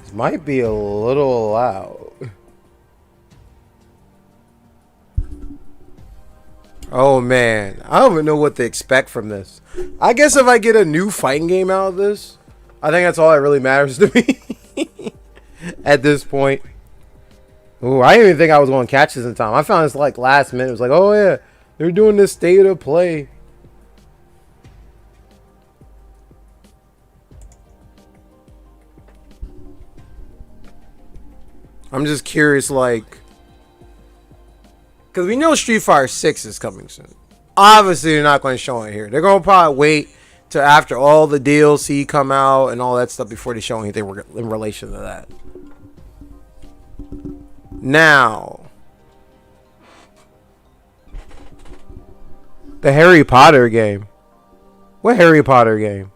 This might be a little loud. Oh man, I don't even know what to expect from this. I guess if I get a new fighting game out of this, I think that's all that really matters to me at this point. Ooh, I didn't even think I was going to catch this in time. I found this like last minute. It was like, oh yeah, they're doing this state of play. I'm just curious, like, because we know Street Fighter 6 is coming soon. Obviously, they're not going to show it here. They're going to probably wait till after all the DLC come out and all that stuff before they show anything in relation to that. Now, the Harry Potter game. What Harry Potter game?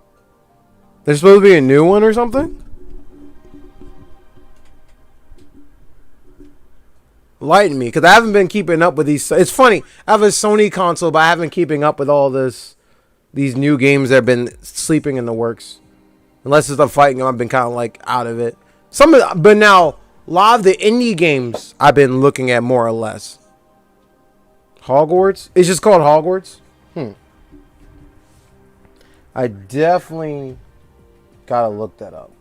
There's supposed to be a new one or something? Lighten me, because I haven't been keeping up with these. It's funny, I have a Sony console, but I haven't been keeping up with all these new games that have been sleeping in the works. Unless it's a fighting game, I've been kind of like out of it. But now a lot of the indie games I've been looking at more or less. Hogwarts? It's just called Hogwarts? I definitely gotta look that up.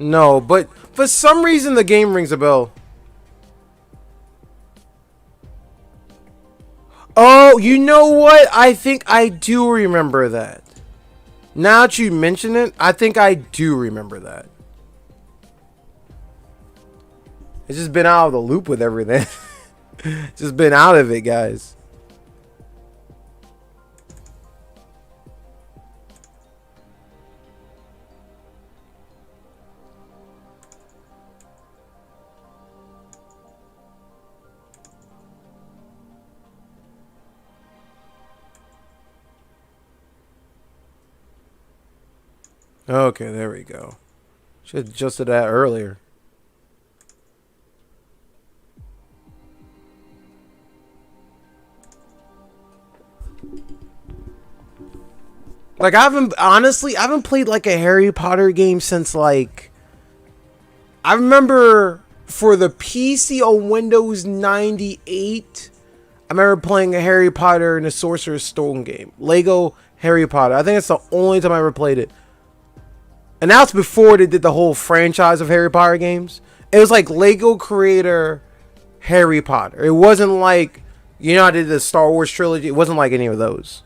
No, but for some reason the game rings a bell. Oh, you know what? I think I do remember that. Now that you mention it, I think I do remember that. It's just been out of the loop with everything. Just been out of it, guys. Okay, there we go. Should have adjusted that earlier. Like I haven't played like a Harry Potter game since like I remember for the PC on Windows 98. I remember playing a Harry Potter and the Sorcerer's Stone game. Lego Harry Potter. I think it's the only time I ever played it. And that's before they did the whole franchise of Harry Potter games. It was like Lego creator Harry Potter. It wasn't like, you know, I did the Star Wars trilogy. It wasn't like any of those.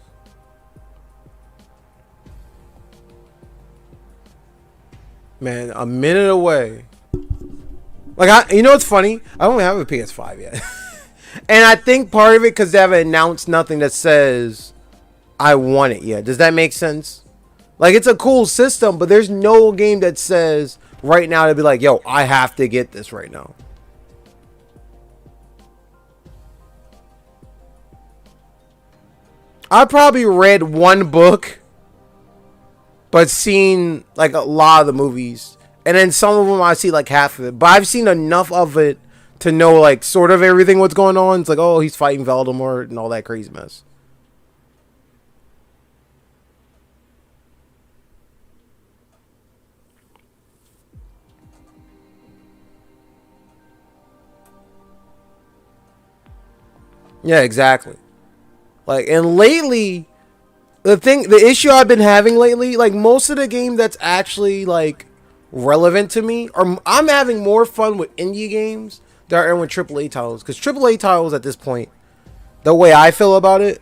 Man, a minute away. Like, you know what's funny? I don't have a PS5 yet. And I think part of it because they haven't announced nothing that says I want it yet. Does that make sense? Like, it's a cool system, but there's no game that says right now to be like, yo, I have to get this right now. I probably read one book, but seen like a lot of the movies. And then some of them I see like half of it. But I've seen enough of it to know like sort of everything what's going on. It's like, oh, he's fighting Voldemort and all that crazy mess. Yeah, exactly. Like, and lately, the issue I've been having lately, like most of the game that's actually like relevant to me, or I'm having more fun with indie games that are with AAA titles, because AAA titles at this point, the way I feel about it,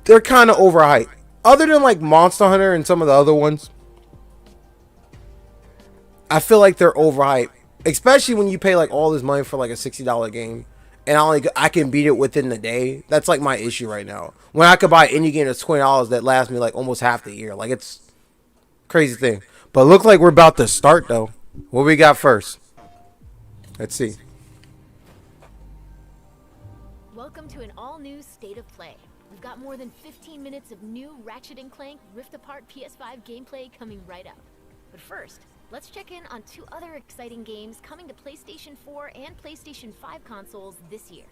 they're kind of overhyped. Other than like Monster Hunter and some of the other ones, I feel like they're overhyped, especially when you pay like all this money for like a $60 game. And I can beat it within the day. That's like my issue right now. When I could buy any game that's $20 that lasts me like almost half the year. Like, it's crazy thing. But look like we're about to start though. What we got first? Let's see. Welcome to an all-new State of Play. We've got more than 15 minutes of new Ratchet & Clank Rift Apart PS5 gameplay coming right up. But first, let's check in on 2 other exciting games coming to PlayStation 4 and PlayStation 5 consoles this year.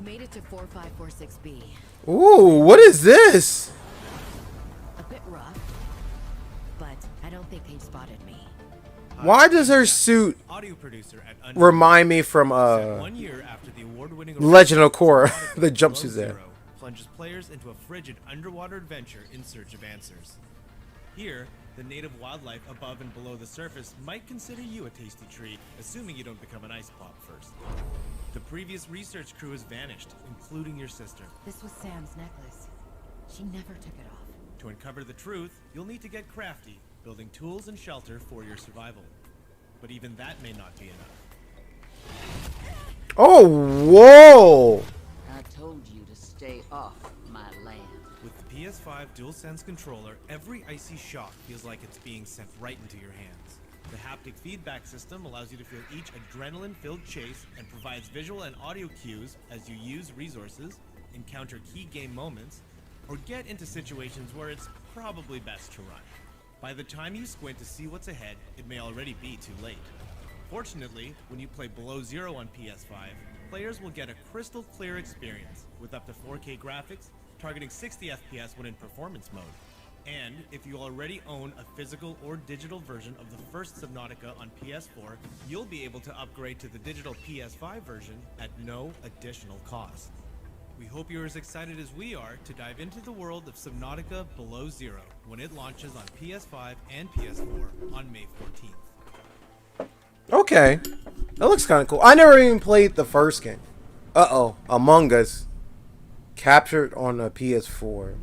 Made it to 4546B. Ooh, what is this? A bit rough, but I don't think they've spotted me. Why does her suit audio producer at remind me from 1 year after the award-winning Legend of Korra, the jumpsuit there? Plunges players into a frigid underwater adventure in search of answers. Here, the native wildlife above and below the surface might consider you a tasty treat, assuming you don't become an ice pop first. The previous research crew has vanished, including your sister. This was Sam's necklace. She never took it off. To uncover the truth, you'll need to get crafty, building tools and shelter for your survival. But even that may not be enough. Oh, whoa! I told you to stay off my land. With the PS5 DualSense controller, every icy shock feels like it's being sent right into your hands. The haptic feedback system allows you to feel each adrenaline-filled chase and provides visual and audio cues as you use resources, encounter key game moments, or get into situations where it's probably best to run. By the time you squint to see what's ahead, it may already be too late. Fortunately, when you play Below Zero on PS5, players will get a crystal clear experience with up to 4K graphics, targeting 60 FPS when in performance mode. And if you already own a physical or digital version of the first Subnautica on PS4, you'll be able to upgrade to the digital PS5 version at no additional cost. We hope you're as excited as we are to dive into the world of Subnautica Below Zero when it launches on PS5 and PS4 on May 14th. Okay. That looks kind of cool. I never even played the first game. Uh-oh. Among Us. Captured on a PS4.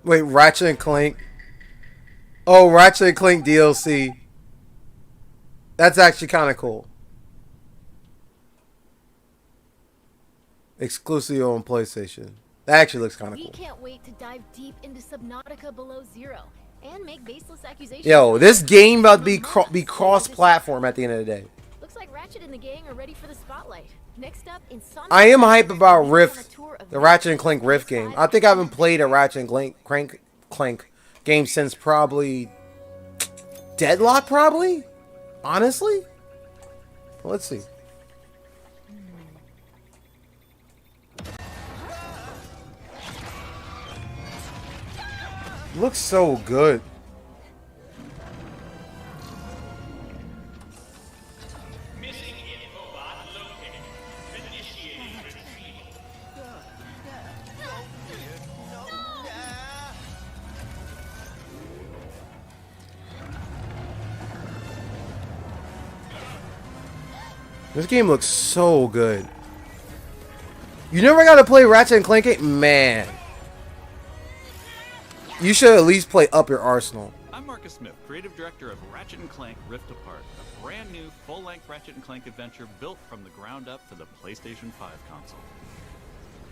Wait, Ratchet and Clank. Oh, Ratchet and Clank DLC. That's actually kind of cool. Exclusively on PlayStation. That actually looks kind of cool. We can't wait to dive deep into Subnautica Below Zero and make baseless accusations. Yo, this game about to be cross-platform at the end of the day. Looks like Ratchet and the gang are ready for the spotlight. Next up, Insomniac. I am hype about Rift, the Ratchet and Clank Rift game. I think I haven't played a Ratchet and Clank game since probably Deadlock, probably? Honestly? Let's see. Looks so good. This game looks so good. You never got to play Ratchet and Clank game? Man. You should at least play up your arsenal. I'm Marcus Smith, creative director of Ratchet & Clank Rift Apart, a brand new full-length Ratchet & Clank adventure built from the ground up for the PlayStation 5 console.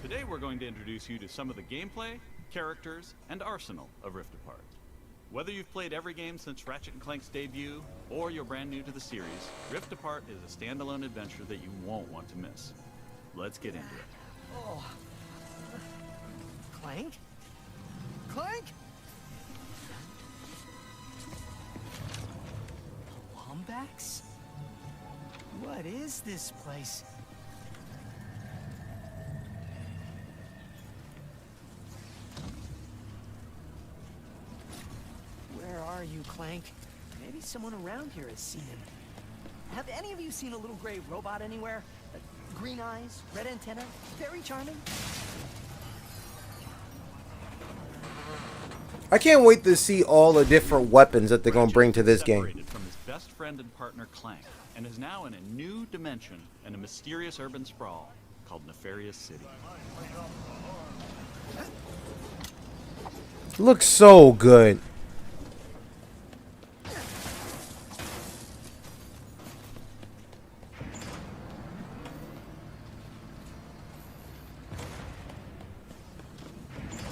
Today we're going to introduce you to some of the gameplay, characters, and arsenal of Rift Apart. Whether you've played every game since Ratchet & Clank's debut, or you're brand new to the series, Rift Apart is a standalone adventure that you won't want to miss. Let's get into it. Oh. Clank? Clank? Wombax? What is this place? Where are you, Clank? Maybe someone around here has seen him. Have any of you seen a little gray robot anywhere? Green eyes, red antenna, very charming. I can't wait to see all the different weapons that they're going to bring to this game. Separated from his best friend and partner Clank, and is now in a new dimension in a mysterious urban sprawl called Nefarious City. Looks so good.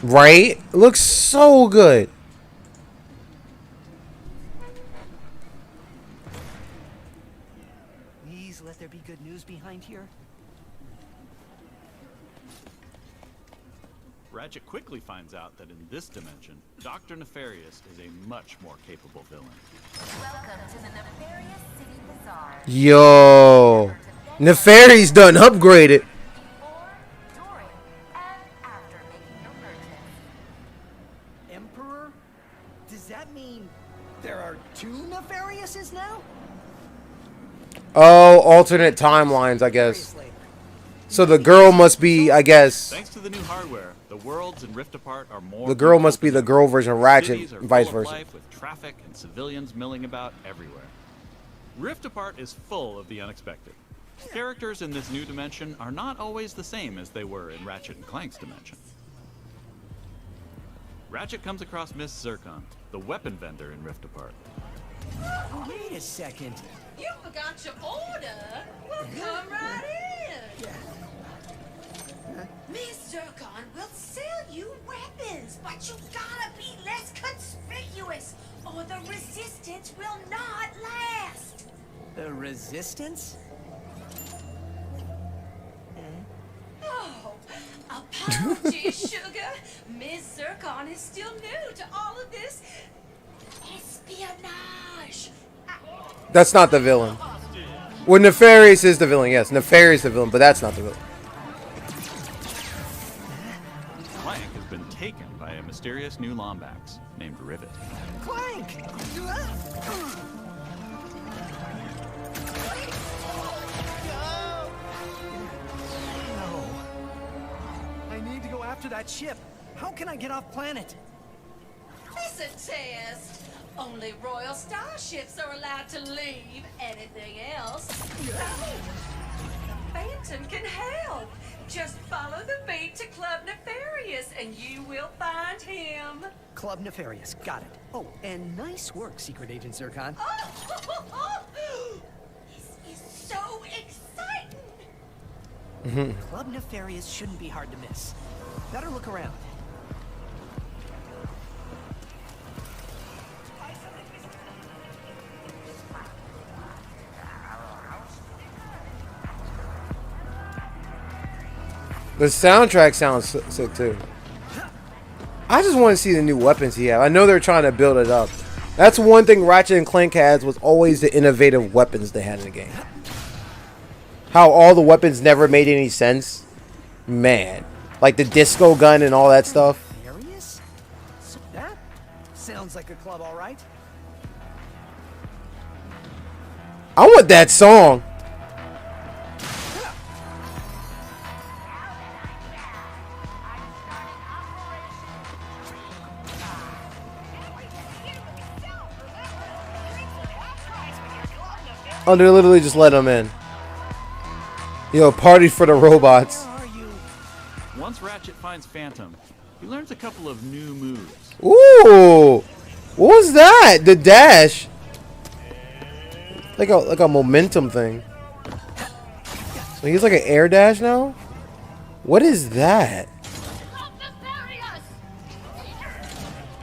Right? It looks so good. Please let there be good news behind here. Ratchet quickly finds out that in this dimension, Dr. Nefarious is a much more capable villain. Welcome to the Nefarious City Bazaar. Yo. Nefarious done upgraded. Before, during, and after making your purchase. Emperor? Does that mean there are two Nefariouses now? Oh, alternate timelines, I guess. Seriously. So the girl must be, I guess, Thanks to the new hardware, the worlds in Rift Apart are more. the girl must be the girl version of Ratchet, Cities are and vice full of versa. life with traffic and civilians milling about everywhere. Rift Apart is full of the unexpected. Characters in this new dimension are not always the same as they were in Ratchet and Clank's dimension. Ratchet comes across Miss Zircon, the weapon vendor in Rift Apart. Wait a second. You forgot your order? Well, come right in. Miss Zircon will sell you weapons, but you gotta be less conspicuous, or the resistance will not last. The Resistance? Oh, apologies, sugar. Miss Zircon is still new to all of this espionage. That's not the villain. Well, Nefarious is the villain, yes. Nefarious is the villain, but that's not the villain. Clank has been taken by a mysterious new Lombax named Rivet. Clank! No. I need to go after that ship. How can I get off planet? It's a test. Only royal starships are allowed to leave. Anything else? Phantom can help. Just follow the beat to Club Nefarious and you will find him. Club Nefarious, got it. Oh, and nice work, Secret Agent Zircon. This is so exciting. Club Nefarious shouldn't be hard to miss. Better look around. The soundtrack sounds sick too. I just want to see the new weapons he has. I know they're trying to build it up. That's one thing Ratchet and Clank has, was always the innovative weapons they had in the game. How all the weapons never made any sense. Man. Like the disco gun and all that stuff. Nefarious? So that sounds like a club, all right. I want that song. Oh, they literally just let him in. Yo, party for the robots. Where are you? Once Ratchet finds Phantom, he learns a couple of new moves. Ooh, what was that? The dash, like a momentum thing. So he's like an air dash now. What is that?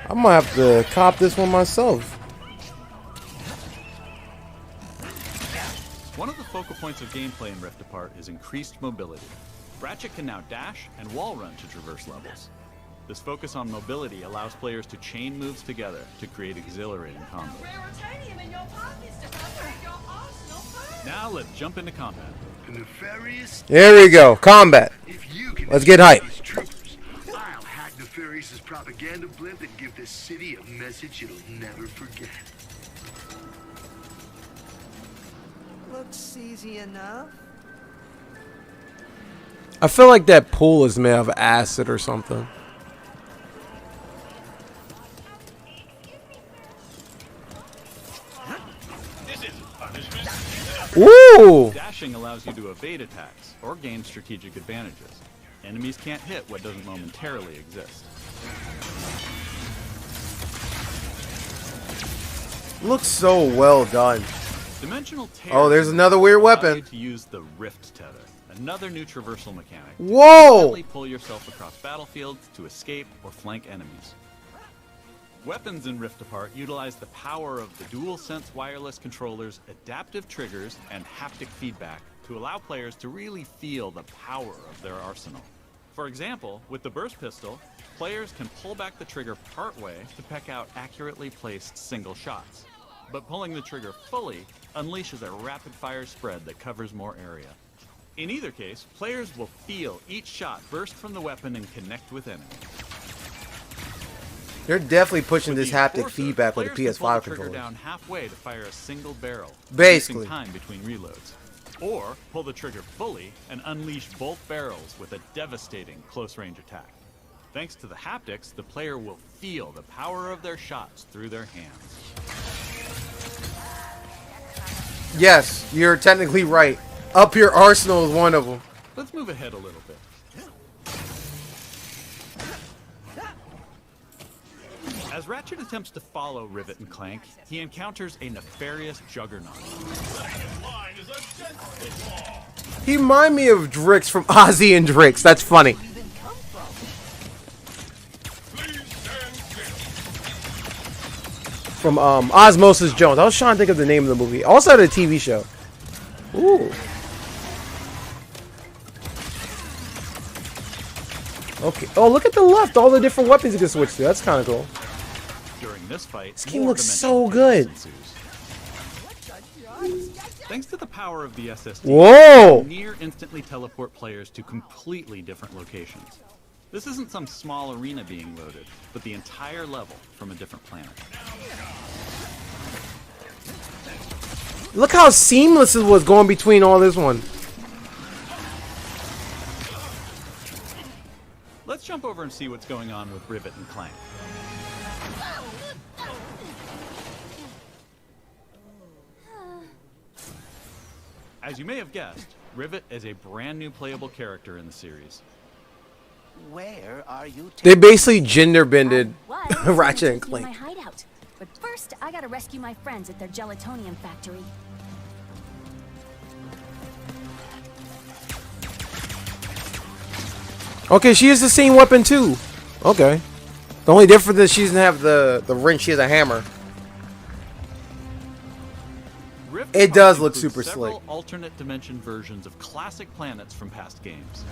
I might have to cop this one myself. One of the focal points of gameplay in Rift Apart is increased mobility. Ratchet can now dash and wall run to traverse levels. This focus on mobility allows players to chain moves together to create exhilarating combos. Raritanium in your pockets to upgrade your arsenal first. Now let's jump into combat. Nefarious? There we go, combat. If you can Let's get hype. these troopers, I'll hack Nefarious's propaganda blimp and give this city a message it'll never forget. Looks easy enough. I feel like that pool is made of acid or something. Ooh! Dashing allows you to evade attacks or gain strategic advantages. Enemies can't hit what doesn't momentarily exist. Looks so well done. Dimensional tears Oh, there's another weird allow weapon. you to use the Rift Tether, another new traversal mechanic. Whoa! Quickly pull yourself across battlefields to escape or flank enemies. Weapons in Rift Apart utilize the power of the DualSense wireless controller's adaptive triggers and haptic feedback to allow players to really feel the power of their arsenal. For example, with the burst pistol, players can pull back the trigger partway to peck out accurately placed single shots. But pulling the trigger fully unleashes a rapid-fire spread that covers more area. In either case, players will feel each shot burst from the weapon and connect with enemies. They're definitely pushing With this the haptic Enforcer, feedback with the players can pull PS5 the trigger controller. down halfway to fire a single barrel, Basically. reducing time between reloads. Or pull the trigger fully and unleash both barrels with a devastating close-range attack. Thanks to the haptics, the player will feel the power of their shots through their hands. Yes, you're technically right. Up your arsenal is one of them. Let's move ahead a little bit. As Ratchet attempts to follow Rivet and Clank, he encounters a nefarious juggernaut. He remind me of Drix from Ozzy and Drix. That's funny. From Osmosis Jones. I was trying to think of the name of the movie. Also the TV show. Ooh. Okay. Oh, look at the left. All the different weapons you can switch to. That's kind of cool. During this fight, This game more looks so dimensional good. chaos ensues. Thanks to the power of the SSD, Whoa! you can near instantly teleport players to completely different locations. This isn't some small arena being loaded, but the entire level from a different planet. Look how seamless it was going between all this one. Let's jump over and see what's going on with Rivet and Clank. As you may have guessed, Rivet is a brand new playable character in the series. Where are you? They basically gender bended Was Ratchet and taking Clank. my hideout. But first, I gotta rescue my friends at their gelatonium factory. Okay, she has the same weapon too. Okay. The only difference is she doesn't have the wrench, she has a hammer. Rift It does look includes super several slick. alternate dimension versions of classic planets from past games.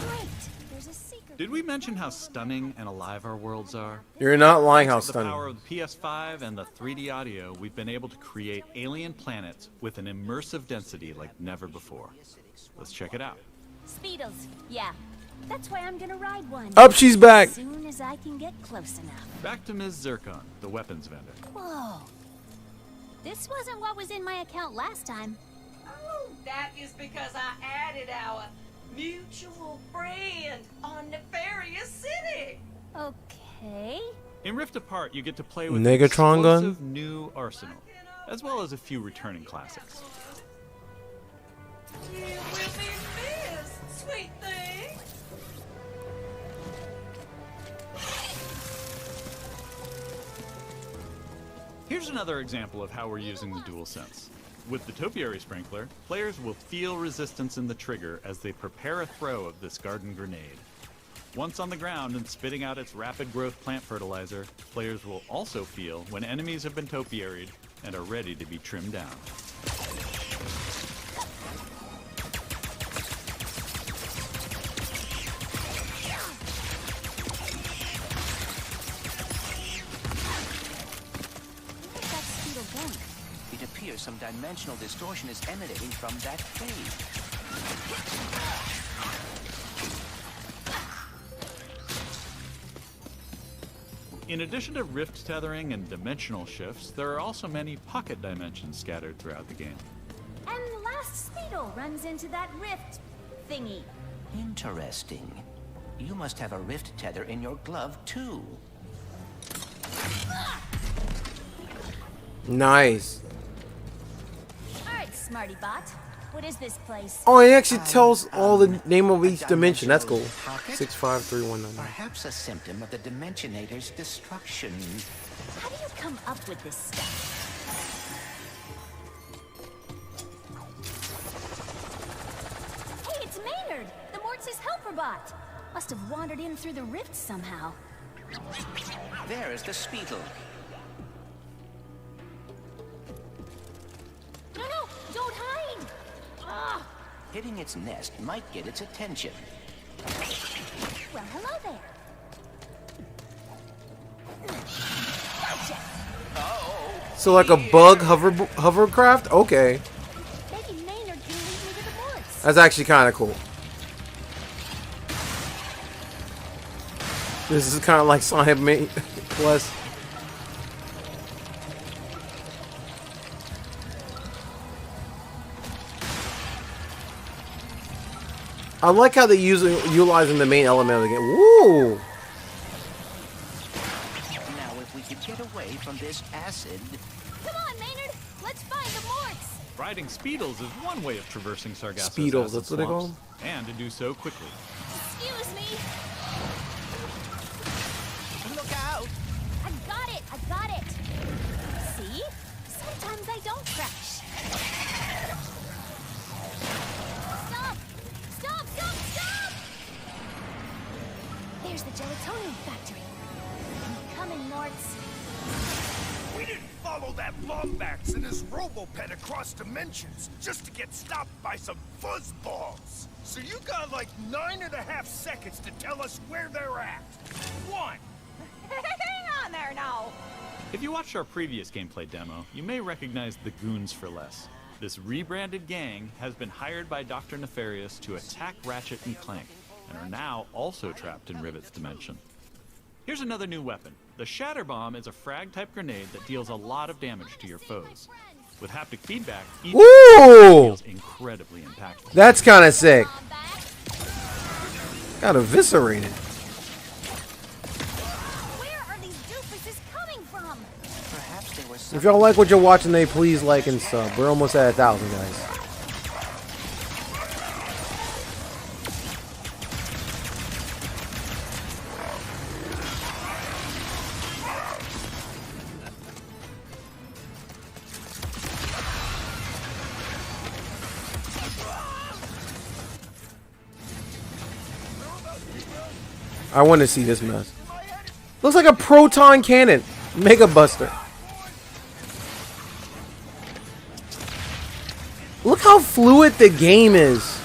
Great! There's a secret. Did we mention how stunning and alive our worlds are? You're not lying how With the power stunning. of the PS5 and the 3D audio, we've been able to create alien planets with an immersive density like never before. Let's check it out. Speedos. Yeah. That's why I'm gonna ride one. Up, she's back. As soon as I can get close enough. Back to Ms. Zircon, the weapons vendor. Whoa. This wasn't what was in my account last time. Oh, that is because I added our mutual friend on Nefarious City. Okay. In Rift Apart, you get to play with Negatron an gun? explosive new arsenal, as well as a few returning classics. You will be missed, sweet thing. Here's another example of how we're using the DualSense. With the Topiary Sprinkler, players will feel resistance in the trigger as they prepare a throw of this garden grenade. Once on the ground and spitting out its rapid growth plant fertilizer, players will also feel when enemies have been topiaried and are ready to be trimmed down. Where's that Speedo going? It appears some dimensional distortion is emanating from that cave. In addition to rift tethering and dimensional shifts, there are also many pocket dimensions scattered throughout the game. And the last Speedo runs into that rift thingy. Interesting. You must have a rift tether in your glove, too. Nice. Alright, smarty bot. What is this place? Oh, it actually tells all the name of each dimension. That's cool. 653199. Perhaps a symptom of the Dimensionator's destruction. How do you come up with this stuff? Hey, it's Maynard, the Mortis helper bot. Must have wandered in through the rift somehow. There is the Speedle. No, don't hide! Ah! Hitting its nest might get its attention. Well, hello there. So like a bug hovercraft? Okay. Maybe Maynard can lead me to the Mortis. That's actually kind of cool. This is kind of like Sonic Plus. I like how they're utilizing the main element of the game. Woo! Now, if we could get away from this acid. Come on, Maynard. Let's find the Mortis. Riding Speedles is one way of traversing Sargasso's Speedles, acid that's what they call swamps, and to do so quickly. Excuse me. Look out! I got it. See? Sometimes I don't crash. Stop! There's the gelatonium factory. I'm coming, Morts. We didn't follow that Lombax and his Robopet across dimensions just to get stopped by some fuzzballs. So you got like 9.5 seconds to tell us where they're at. 1. Hang on there now. If you watched our previous gameplay demo, you may recognize the Goons for Less. This rebranded gang has been hired by Dr. Nefarious to attack Ratchet and Clank, and are now also trapped in Rivet's dimension. Here's another new weapon. The Shatter Bomb is a frag-type grenade that deals a lot of damage to your foes. With haptic feedback, each feels incredibly impactful. That's kind of sick. Got eviscerated. Where are these doofuses coming from? Perhaps they were. If y'all like what you're watching, then please like and sub. We're almost at 1,000, guys. I want to see this mess. Looks like a proton cannon. Mega Buster. Look how fluid the game is.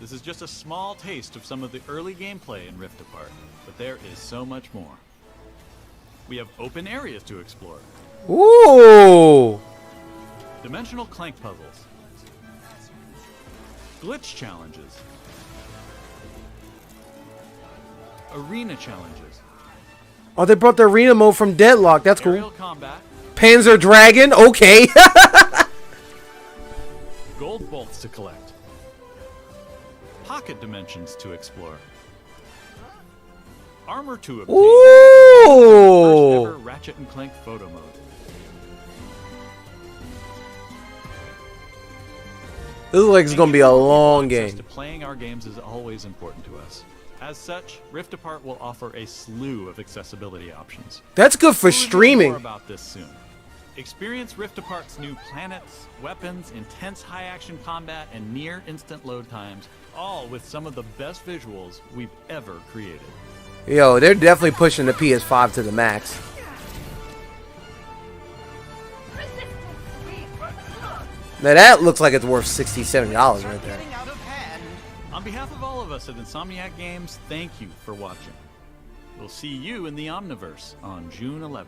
This is just a small taste of some of the early gameplay in Rift Apart, but there is so much more. We have open areas to explore. Ooh! Dimensional Clank puzzles. Glitch challenges. Arena challenges. Oh, they brought the arena mode from Deadlock. That's Aerial cool. combat. Panzer Dragon. Okay. Gold bolts to collect. Pocket dimensions to explore. Armor to obtain. Ooh! First ever Ratchet and Clank photo mode. This looks like it's gonna be a long Access game. to playing our games is always important to us. As such, Rift Apart will offer a slew of accessibility options. That's good for We'll reveal streaming. More about this soon. Experience Rift Apart's new planets, weapons, intense high-action combat, and near-instant load times, all with some of the best visuals we've ever created. Yo, they're definitely pushing the PS5 to the max. Now that looks like it's worth $60, $70 right there. On behalf of all of us at Insomniac Games, thank you for watching. We'll see you in the Omniverse on June 11th.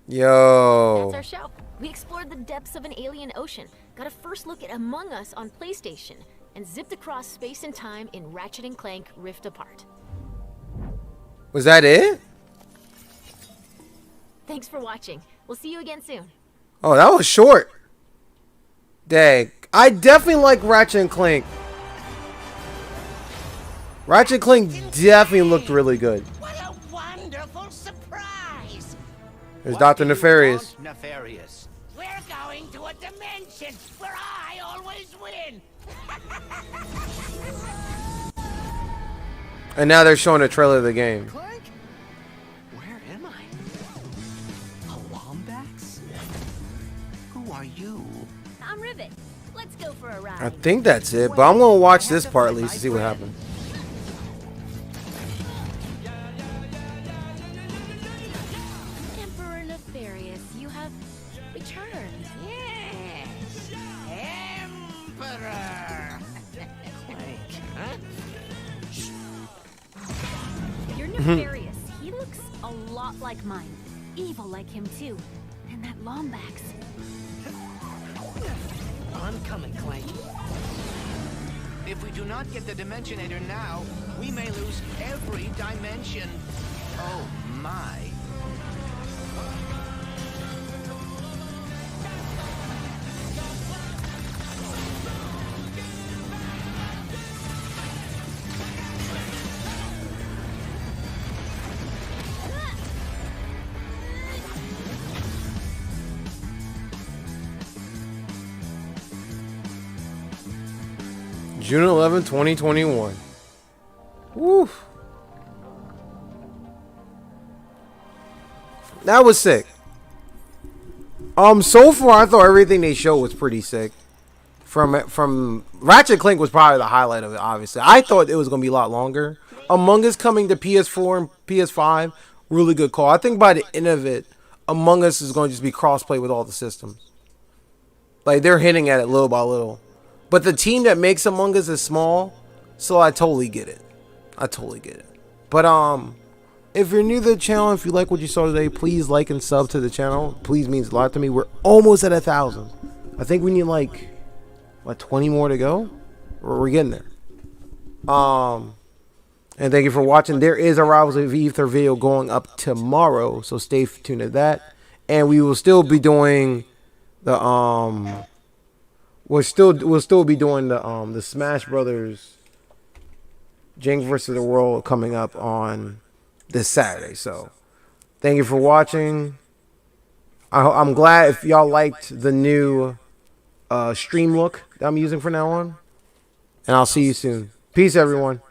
Yo. That's our show. We explored the depths of an alien ocean, got a first look at Among Us on PlayStation, and zipped across space and time in Ratchet and Clank Rift Apart. Was that it? Thanks for watching. We'll see you again soon. Oh, that was short. Dang. I definitely like Ratchet and Clank. Ratchet and Clank definitely looked really good. What a wonderful surprise! There's Dr. Nefarious. Nefarious. We're going to a dimension where I always win. And now they're showing a trailer of the game. Clank? Where am I? A Lombax? Who are you? I'm Rivet. Let's go for a ride. I think that's it, but I'm gonna watch this part at least to see what happens. Emperor Nefarious, you have returned. Yes, Emperor. Clank. You're Nefarious. He looks a lot like mine. Evil like him, too. And that Lombax. I'm coming, Clank. If we do not get the Dimensionator now, we may lose every dimension. Oh my. June 11, 2021. Woo. That was sick. So far I thought everything they showed was pretty sick. From Ratchet Clank was probably the highlight of it, obviously. I thought it was gonna be a lot longer. Among Us coming to PS4 and PS5, really good call. I think by the end of it, Among Us is gonna just be crossplay with all the systems. Like they're hinting at it little by little. But the team that makes Among Us is small, so I totally get it. I totally get it. But if you're new to the channel, if you like what you saw today, please like and sub to the channel. Please means a lot to me. We're almost at 1,000. I think we need like 20 more to go. We're getting there. And thank you for watching. There is a Rivals of Ether video going up tomorrow, so stay tuned to that. And we will still be doing the We'll still be doing the Smash Brothers Jank versus the World coming up on this Saturday. So thank you for watching. I'm glad if y'all liked the new stream look that I'm using from now on. And I'll see you soon. Peace, everyone.